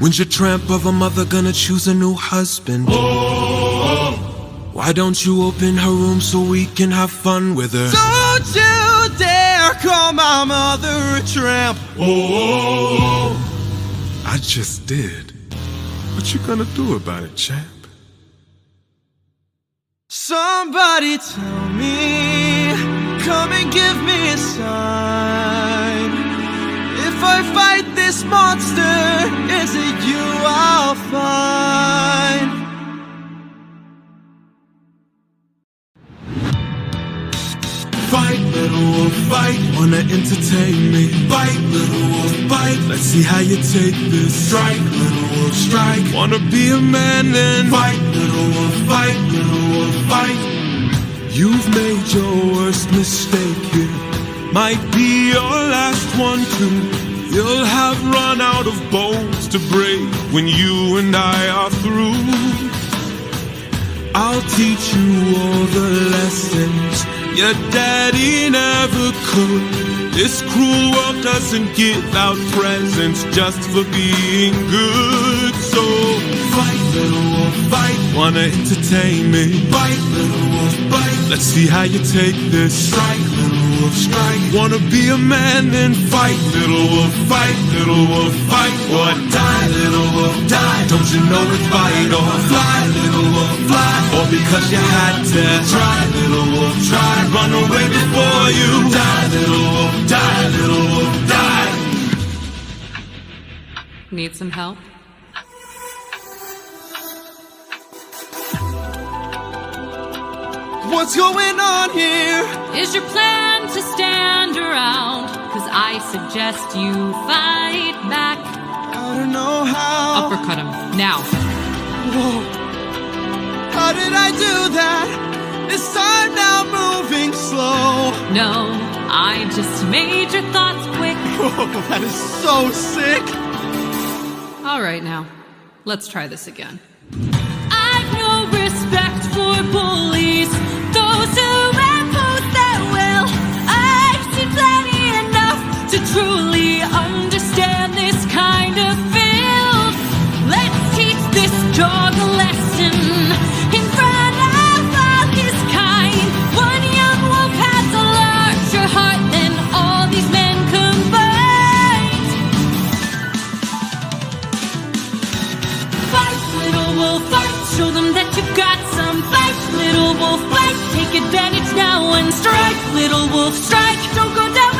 When's your tramp of a mother gonna choose a new husband? Why don't you open her room so we can have fun with her? Don't you dare call my mother a tramp. I just did. What you gonna do about it, champ? Somebody tell me, come and give me a sign. If I fight this monster, is it you I'll find? Fight, little wolf, fight. Wanna entertain me? Fight, little wolf, fight. Let's see how you take this. Strike, little wolf, strike. Wanna be a man then? Fight, little wolf, fight. Little wolf, fight. You've made your worst mistake here. Might be your last one too. You'll have run out of bones to break when you and I are through. I'll teach you all the lessons your daddy never could. This cruel world doesn't give out presents just for being good. So fight, little wolf, fight. Wanna entertain me? Fight, little wolf, bite. Let's see how you take this. Strike, little wolf, strike. Wanna be a man? Then fight, little wolf, fight. Little wolf, fight. Or die, little wolf, die. Don't you know it's fight or fly, little wolf, fly. Or because you had to try, little wolf, try. Run away before you die, little wolf, die, little wolf, die. Need some help? What's going on here? Is your plan to stand around? Cause I suggest you fight back. I don't know how. Uppercut him, now. Whoa. How did I do that? This time now moving slow. No, I just made your thoughts quick. Whoa, that is so sick. Alright now, let's try this again. I've no respect for bullies, those who impose their will. I've seen plenty enough to truly understand this kind of feel. Let's teach this dog a lesson in front of all his kind. One young wolf has a larger heart than all these men combined. Fight, little wolf, fight. Show them that you've got some fight. Little wolf, fight. Take advantage now and strike. Little wolf, strike. Don't go down.